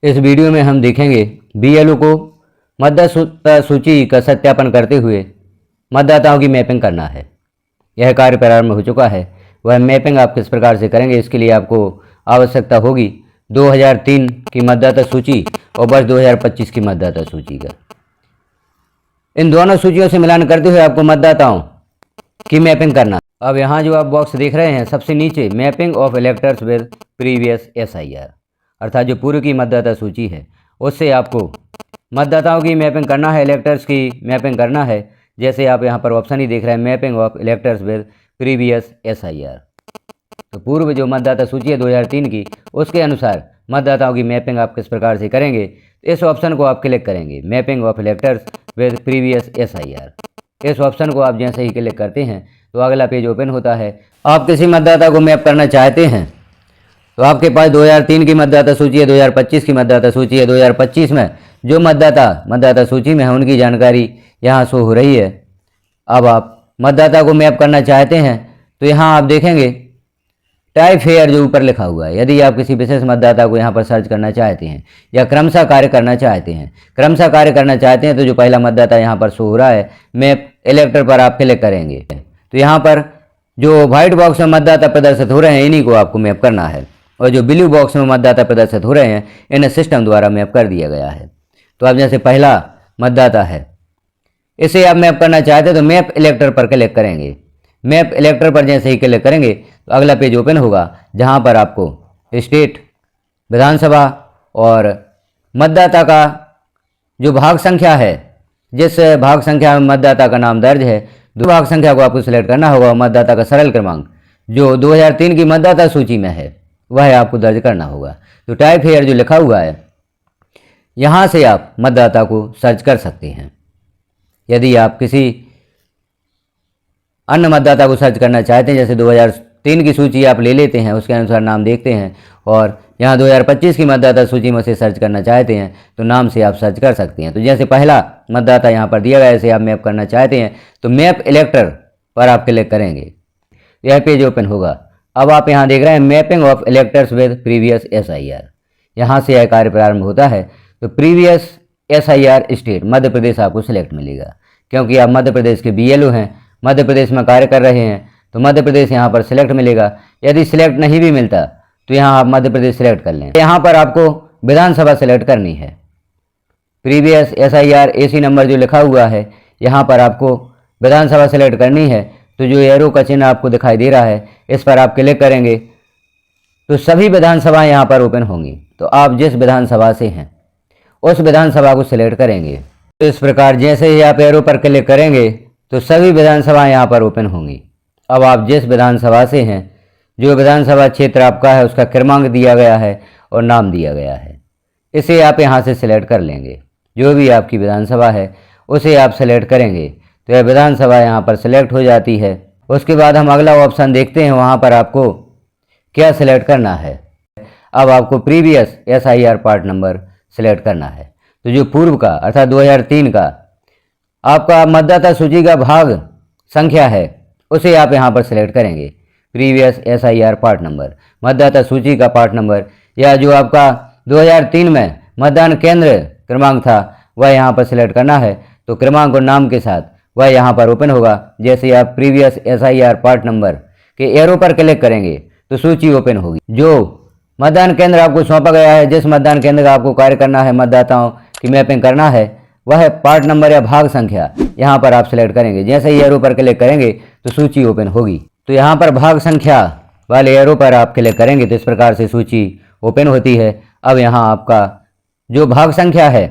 इस वीडियो में हम देखेंगे बीएलओ को मतदाता सूची का सत्यापन करते हुए मतदाताओं की मैपिंग करना है। यह कार्य प्रारंभ हो चुका है। वह मैपिंग आप किस प्रकार से करेंगे, इसके लिए आपको आवश्यकता होगी 2003 की मतदाता सूची और वर्ष 2025 की मतदाता सूची का। इन दोनों सूचियों से मिलान करते हुए आपको मतदाताओं की मैपिंग करना। अब यहाँ जो आप बॉक्स देख रहे हैं सबसे नीचे mapping of electors with previous SIR, अर्थात जो पूर्व की मतदाता सूची है उससे आपको मतदाताओं की मैपिंग करना है, इलेक्टर्स की मैपिंग करना है। जैसे आप यहाँ पर ऑप्शन ही देख रहे हैं mapping of electors with previous SIR। तो पूर्व जो मतदाता सूची है 2003 की, उसके अनुसार मतदाताओं की मैपिंग आप किस प्रकार से करेंगे, इस ऑप्शन को आप क्लिक करेंगे mapping of electors with previous SIR। इस ऑप्शन को आप जैसे ही क्लिक करते हैं तो अगला पेज ओपन होता है। आप किसी मतदाता को मैप करना चाहते हैं तो आपके पास 2003 की मतदाता सूची है, 2025 की मतदाता सूची है। 2025 में जो मतदाता सूची में है उनकी जानकारी यहाँ शो हो रही है। अब आप मतदाता को मैप करना चाहते हैं तो यहाँ आप देखेंगे टाइप हेयर जो ऊपर लिखा हुआ है। यदि आप किसी विशेष मतदाता को यहाँ पर सर्च करना चाहते हैं या क्रमशः कार्य करना चाहते हैं तो जो पहला मतदाता यहाँ पर शो हो रहा है मैप इलेक्टर पर आप क्लिक करेंगे तो यहाँ पर जो व्हाइट बॉक्स में मतदाता प्रदर्शित हो रहे हैं इन्हीं को आपको मैप करना है, और जो ब्लू बॉक्स में मतदाता प्रदर्शित हो रहे हैं इन्हें सिस्टम द्वारा मैप कर दिया गया है। तो अब जैसे पहला मतदाता है इसे आप मैप करना चाहते हैं तो मैप इलेक्टर पर क्लिक करेंगे। मैप इलेक्टर पर जैसे ही क्लिक करेंगे तो अगला पेज ओपन होगा जहां पर आपको स्टेट, विधानसभा और मतदाता का जो भाग संख्या है, जिस भाग संख्या में मतदाता का नाम दर्ज है, दो भाग संख्या को आपको सिलेक्ट करना होगा। मतदाता का सरल क्रमांक जो 2003 की मतदाता सूची में है वह आपको दर्ज करना होगा। तो टाइप हेयर जो लिखा हुआ है यहाँ से आप मतदाता को सर्च कर सकते हैं। यदि आप किसी अन्य मतदाता को सर्च करना चाहते हैं, जैसे 2003 की सूची आप ले लेते हैं, उसके अनुसार नाम देखते हैं और यहाँ 2025 की मतदाता सूची में से सर्च करना चाहते हैं तो नाम से आप सर्च कर सकते हैं। तो जैसे पहला मतदाता यहाँ पर दिया गया है, इसे आप मैप करना चाहते हैं तो मैप इलेक्टर पर आप क्लिक करेंगे, यह पेज ओपन होगा। अब आप यहाँ देख रहे हैं mapping of electors with previous SIR। यहाँ से यह कार्य प्रारंभ होता है। तो previous SIR state Madhya Pradesh आपको सिलेक्ट मिलेगा, क्योंकि आप मध्य प्रदेश के BLO हैं, मध्य प्रदेश में कार्य कर रहे हैं तो मध्य प्रदेश यहाँ पर सिलेक्ट मिलेगा। यदि सिलेक्ट नहीं भी मिलता तो यहाँ आप मध्य प्रदेश सिलेक्ट कर लें। यहाँ पर आपको विधानसभा सिलेक्ट करनी है। प्रीवियस SIR AC नंबर जो लिखा हुआ है यहाँ पर आपको विधानसभा सिलेक्ट करनी है। तो जो एरो का चिन्ह आपको दिखाई दे रहा है इस पर आप क्लिक करेंगे तो सभी विधानसभाएं यहाँ पर ओपन होंगी। तो आप जिस विधानसभा से हैं उस विधानसभा को सिलेक्ट करेंगे। तो इस प्रकार जैसे ही आप एरो पर क्लिक करेंगे तो सभी विधानसभाएं यहाँ पर ओपन होंगी। अब आप जिस विधानसभा से हैं, जो विधानसभा क्षेत्र आपका है उसका क्रमांक दिया गया है और नाम दिया गया है, इसे आप यहाँ से सिलेक्ट कर लेंगे। जो भी आपकी विधानसभा है उसे आप सिलेक्ट करेंगे तो यह विधानसभा यहाँ पर सिलेक्ट हो जाती है। उसके बाद हम अगला ऑप्शन देखते हैं, वहाँ पर आपको क्या सिलेक्ट करना है। अब आपको previous SIR part number select करना है। तो जो पूर्व का अर्थात 2003 का आपका मतदाता सूची का भाग संख्या है उसे आप यहाँ पर सिलेक्ट करेंगे। प्रीवियस SIR पार्ट नंबर, मतदाता सूची का पार्ट नंबर, या जो आपका 2003 में मतदान केंद्र क्रमांक था वह यहाँ पर सिलेक्ट करना है। तो क्रमांक और नाम के साथ वह यहाँ पर ओपन होगा। जैसे आप प्रीवियस SIR पार्ट नंबर के एरो पर क्लिक करेंगे तो सूची ओपन होगी। जो मतदान केंद्र आपको सौंपा गया है, जिस मतदान केंद्र का आपको कार्य करना है, मतदाताओं की मैपिंग करना है, वह पार्ट नंबर या भाग संख्या यहाँ पर आप सिलेक्ट करेंगे। जैसे ही एरो पर क्लिक करेंगे तो सूची ओपन होगी। तो यहाँ पर भाग संख्या वाले एरो पर आप क्लिक करेंगे तो इस प्रकार से सूची ओपन होती है। अब यहाँ आपका जो भाग संख्या है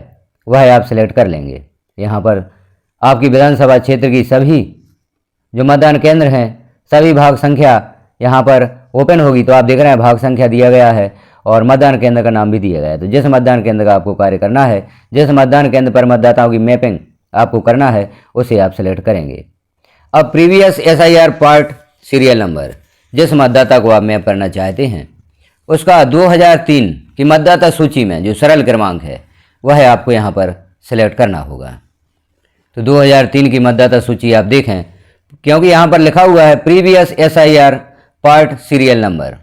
वह आप सिलेक्ट कर लेंगे। यहाँ पर आपकी विधानसभा क्षेत्र की सभी जो मतदान केंद्र हैं सभी भाग संख्या यहाँ पर ओपन होगी। तो आप देख रहे हैं भाग संख्या दिया गया है और मतदान केंद्र का नाम भी दिया गया है। तो जिस मतदान केंद्र का आपको कार्य करना है, जिस मतदान केंद्र पर मतदाताओं की मैपिंग आपको करना है, उसे आप सिलेक्ट करेंगे। अब previous SIR part serial number, जिस मतदाता को आप मैप करना चाहते हैं उसका 2003 की मतदाता सूची में जो सरल क्रमांक है वह आपको यहाँ पर सिलेक्ट करना होगा। तो 2003 की मतदाता सूची आप देखें, क्योंकि यहाँ पर लिखा हुआ है previous SIR part serial number,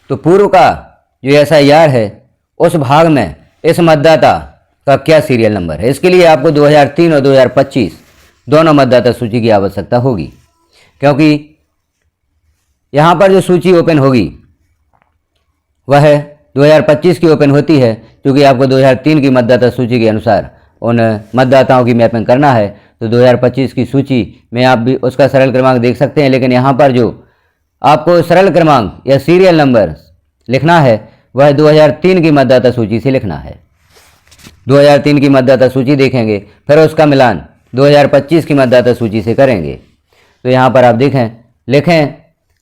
तो पूर्व का जो SIR है उस भाग में इस मतदाता का क्या सीरियल नंबर है। इसके लिए आपको 2003 और 2025 दोनों मतदाता सूची की आवश्यकता होगी, क्योंकि यहाँ पर जो सूची ओपन होगी वह 2025 की ओपन होती है, क्योंकि आपको 2003 की मतदाता सूची के अनुसार उन मतदाताओं की मैपिंग करना है। तो 2025 की सूची में आप भी उसका सरल क्रमांक देख सकते हैं, लेकिन यहाँ पर जो आपको सरल क्रमांक या सीरियल नंबर लिखना है वह 2003 की मतदाता सूची से लिखना है। 2003 की मतदाता सूची देखेंगे, फिर उसका मिलान 2025 की मतदाता सूची से करेंगे। तो यहाँ पर आप लिखें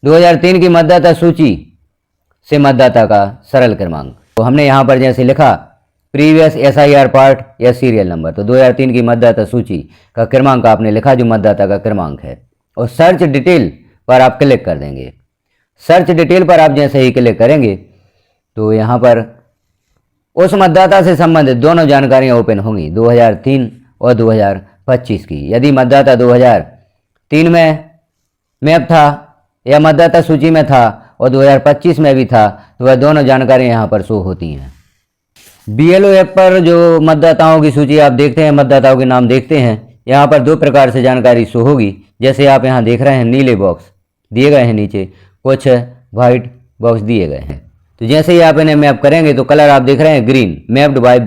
2003 की मतदाता सूची से मतदाता का सरल क्रमांक। तो हमने यहाँ पर जैसे लिखा प्रीवियस SIR पार्ट या सीरियल नंबर, तो 2003 की मतदाता सूची का क्रमांक आपने लिखा जो मतदाता का क्रमांक है, और सर्च डिटेल पर आप क्लिक कर देंगे। सर्च डिटेल पर आप जैसे ही क्लिक करेंगे तो यहाँ पर उस मतदाता से संबंधित दोनों जानकारियाँ ओपन होंगी, 2003 और 2025 की। यदि मतदाता 2003 में मैप था या मतदाता सूची में था और 2025 में भी था, तो वह दोनों जानकारियाँ यहाँ पर शो होती हैं। BLO ऐप पर जो मतदाताओं की सूची आप देखते हैं, मतदाताओं के नाम देखते हैं, यहाँ पर दो प्रकार से जानकारी शो होगी। जैसे आप यहाँ देख रहे हैं नीले बॉक्स दिए गए हैं, नीचे कुछ वाइट बॉक्स दिए गए हैं। तो जैसे ही आप इन्हें मैप करेंगे तो कलर आप देख रहे हैं ग्रीन, मैप्ड बाय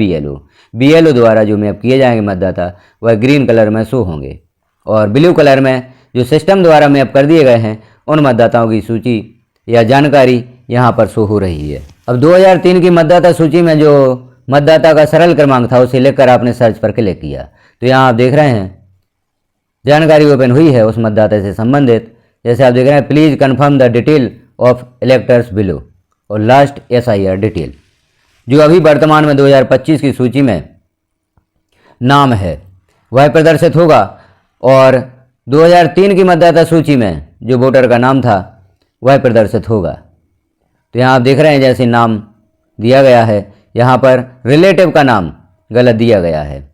BLO द्वारा जो मैप किए जाएंगे मतदाता वह ग्रीन कलर में शो होंगे, और ब्लू कलर में जो सिस्टम द्वारा मैप कर दिए गए हैं उन मतदाताओं की सूची या जानकारी यहाँ पर शो हो रही है। अब 2003 की मतदाता सूची में जो मतदाता का सरल क्रमांक था उसे लिखकर आपने सर्च पर क्लिक किया, तो यहाँ आप देख रहे हैं जानकारी ओपन हुई है उस मतदाता से संबंधित। जैसे आप देख रहे हैं please confirm the detail of electors below और लास्ट SIR डिटेल, जो अभी वर्तमान में 2025 की सूची में नाम है वह प्रदर्शित होगा, और 2003 की मतदाता सूची में जो वोटर का नाम था वह प्रदर्शित होगा। तो यहाँ आप देख रहे हैं जैसे नाम दिया गया है, यहाँ पर रिलेटिव का नाम गलत दिया गया है।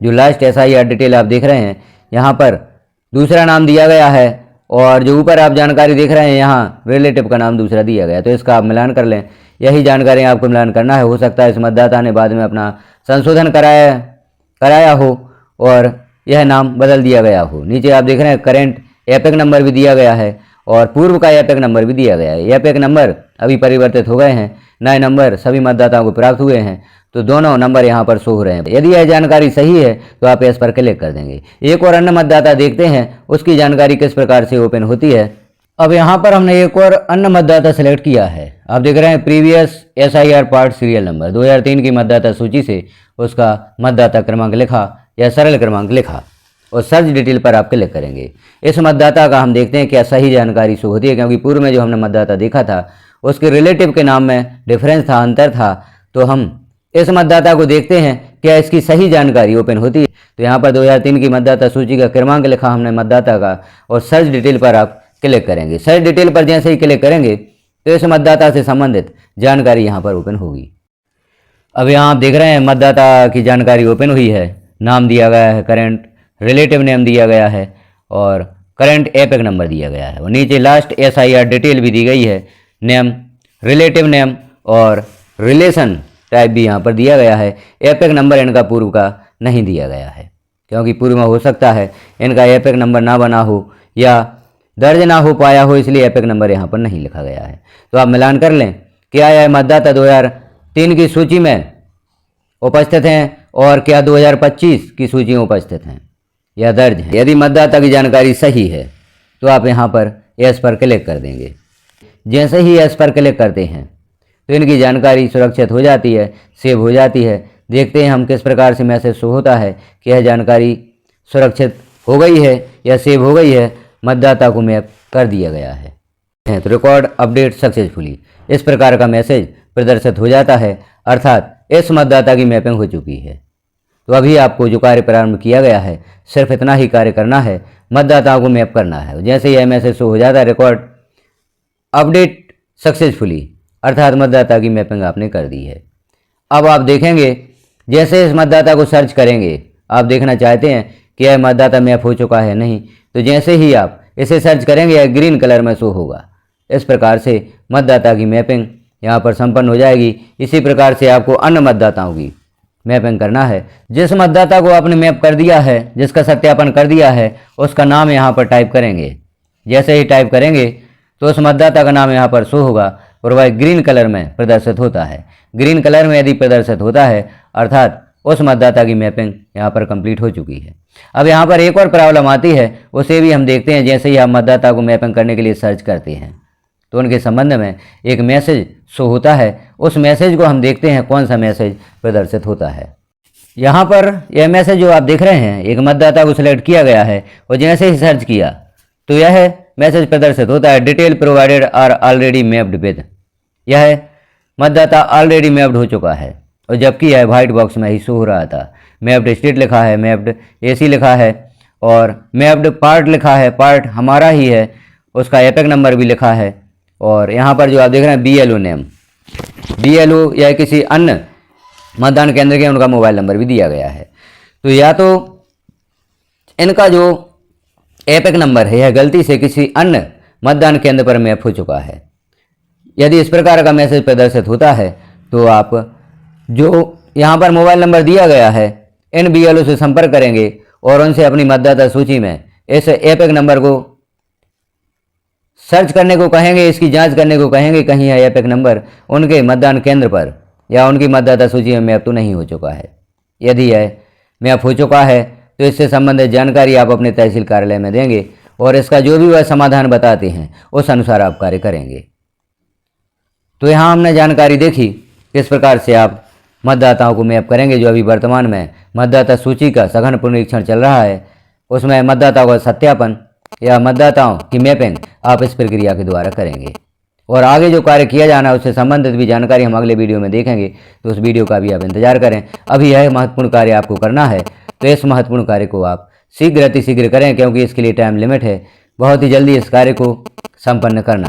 जो लास्ट SIR डिटेल आप देख रहे हैं यहाँ पर दूसरा नाम दिया गया है, और जो ऊपर आप जानकारी देख रहे हैं यहाँ रिलेटिव का नाम दूसरा दिया गया है। तो इसका आप मिलान कर लें, यही जानकारी आपको मिलान करना है। हो सकता है इस मतदाता ने बाद में अपना संशोधन कराया हो और यह नाम बदल दिया गया हो। नीचे आप देख रहे हैं करेंट एपिक नंबर भी दिया गया है और पूर्व का एपिक नंबर भी दिया गया है। एपिक नंबर अभी परिवर्तित हो गए हैं, नए नंबर सभी मतदाताओं को प्राप्त हुए हैं, तो दोनों नंबर यहाँ पर शो हो रहे हैं। यदि यह जानकारी सही है तो आप इस पर क्लिक कर देंगे। एक और अन्य मतदाता देखते हैं उसकी जानकारी किस प्रकार से ओपन होती है। अब यहाँ पर हमने एक और अन्य मतदाता सेलेक्ट किया है। आप देख रहे हैं previous SIR part serial number, 2003 की मतदाता सूची से उसका मतदाता क्रमांक लिखा या सरल क्रमांक लिखा और सर्च डिटेल पर आप क्लिक करेंगे। इस मतदाता का हम देखते हैं क्या सही जानकारी शो होती है, क्योंकि पूर्व में जो हमने मतदाता देखा था उसके रिलेटिव के नाम में डिफरेंस था, अंतर था। तो हम इस मतदाता को देखते हैं क्या इसकी सही जानकारी ओपन होती है। तो यहाँ पर 2003 की मतदाता सूची का क्रमांक लिखा हमने मतदाता का, और सर्च डिटेल पर आप क्लिक करेंगे। सर्च डिटेल पर जैसे ही क्लिक करेंगे तो इस मतदाता से संबंधित जानकारी यहाँ पर ओपन होगी। अब यहाँ आप देख रहे हैं मतदाता की जानकारी ओपन हुई है, नाम दिया गया है, करेंट रिलेटिव नेम दिया गया है और करंट एपिक नंबर दिया गया है, और नीचे लास्ट SIR डिटेल भी दी गई है, नेम, रिलेटिव नेम और रिलेशन टाइप भी यहाँ पर दिया गया है। एपिक नंबर इनका पूर्व का नहीं दिया गया है, क्योंकि पूर्व में हो सकता है इनका एपिक नंबर ना बना हो या दर्ज ना हो पाया हो, इसलिए एपिक नंबर यहाँ पर नहीं लिखा गया है। तो आप मिलान कर लें क्या यह मतदाता 2003 की सूची में उपस्थित हैं और क्या 2025 की सूची में उपस्थित हैं या दर्ज हैं। यदि मतदाता की जानकारी सही है तो आप यहाँ पर एस पर क्लिक कर देंगे। जैसे ही एस पर क्लिक करते हैं तो इनकी जानकारी सुरक्षित हो जाती है, सेव हो जाती है। देखते हैं हम किस प्रकार से मैसेज शो होता है कि यह जानकारी सुरक्षित हो गई है या सेव हो गई है, मतदाता को मैप कर दिया गया है। तो रिकॉर्ड अपडेट सक्सेसफुली, इस प्रकार का मैसेज प्रदर्शित हो जाता है, अर्थात इस मतदाता की मैपिंग हो चुकी है। तो अभी आपको जो कार्य प्रारंभ किया गया है सिर्फ इतना ही कार्य करना है, मतदाताओं को मैप करना है। जैसे यह मैसेज शो हो जाता है रिकॉर्ड अपडेट सक्सेसफुली, अर्थात मतदाता की मैपिंग आपने कर दी है। अब आप देखेंगे जैसे इस मतदाता को सर्च करेंगे, आप देखना चाहते हैं कि यह मतदाता मैप हो चुका है नहीं, तो जैसे ही आप इसे सर्च करेंगे यह ग्रीन कलर में शो होगा। इस प्रकार से मतदाता की मैपिंग यहाँ पर संपन्न हो जाएगी। इसी प्रकार से आपको अन्य मतदाताओं की मैपिंग करना है। जिस मतदाता को आपने मैप कर दिया है, जिसका सत्यापन कर दिया है, उसका नाम यहाँ पर टाइप करेंगे। जैसे ही टाइप करेंगे तो उस मतदाता का नाम यहाँ पर शो होगा और वह ग्रीन कलर में प्रदर्शित होता है। ग्रीन कलर में यदि प्रदर्शित होता है अर्थात उस मतदाता की मैपिंग यहाँ पर कंप्लीट हो चुकी है। अब यहाँ पर एक और प्रॉब्लम आती है, उसे भी हम देखते हैं। जैसे ही हम मतदाता को मैपिंग करने के लिए सर्च करते हैं तो उनके संबंध में एक मैसेज शो होता है। उस मैसेज को हम देखते हैं कौन सा मैसेज प्रदर्शित होता है। यहाँ पर यह मैसेज जो आप देख रहे हैं, एक मतदाता को सिलेक्ट किया गया है और जैसे ही सर्च किया तो यह मैसेज प्रदर्शित होता है, detail provided are already mapped with. यह मतदाता ऑलरेडी मैप्ड हो चुका है और जबकि यह वाइट बॉक्स में ही शो हो रहा था। मैप्ड स्टेट लिखा है, मैप्ड एसी लिखा है और मैप्ड पार्ट लिखा है, पार्ट हमारा ही है, उसका एपिक नंबर भी लिखा है। और यहाँ पर जो आप देख रहे हैं BLO नेम, BLO या किसी अन्य मतदान केंद्र के उनका मोबाइल नंबर भी दिया गया है। तो या तो इनका जो एपिक नंबर है यह गलती से किसी अन्य मतदान केंद्र पर मैप हो चुका है। यदि इस प्रकार का मैसेज प्रदर्शित होता है तो आप जो यहाँ पर मोबाइल नंबर दिया गया है इन BLO से संपर्क करेंगे और उनसे अपनी मतदाता सूची में इस एपिक नंबर को सर्च करने को कहेंगे, इसकी जांच करने को कहेंगे कहीं यह एपिक नंबर उनके मतदान केंद्र पर या उनकी मतदाता सूची में मैप तो नहीं हो चुका है। यदि यह मैप हो चुका है तो इससे संबंधित जानकारी आप अपने तहसील कार्यालय में देंगे और इसका जो भी वह समाधान बताते हैं उस अनुसार आप कार्य करेंगे। तो यहाँ हमने जानकारी देखी किस प्रकार से आप मतदाताओं को मैप करेंगे। जो अभी वर्तमान में मतदाता सूची का सघन पुनरीक्षण चल रहा है उसमें मतदाताओं का सत्यापन या मतदाताओं की मैपिंग आप इस प्रक्रिया के द्वारा करेंगे। और आगे जो कार्य किया जाना है उससे संबंधित भी जानकारी हम अगले वीडियो में देखेंगे, तो उस वीडियो का भी आप इंतजार करें। अभी यह महत्वपूर्ण कार्य आपको करना है तो इस महत्वपूर्ण कार्य को आप शीघ्र अतिशीघ्र करें क्योंकि इसके लिए टाइम लिमिट है। बहुत ही जल्दी इस कार्य को संपन्न करना।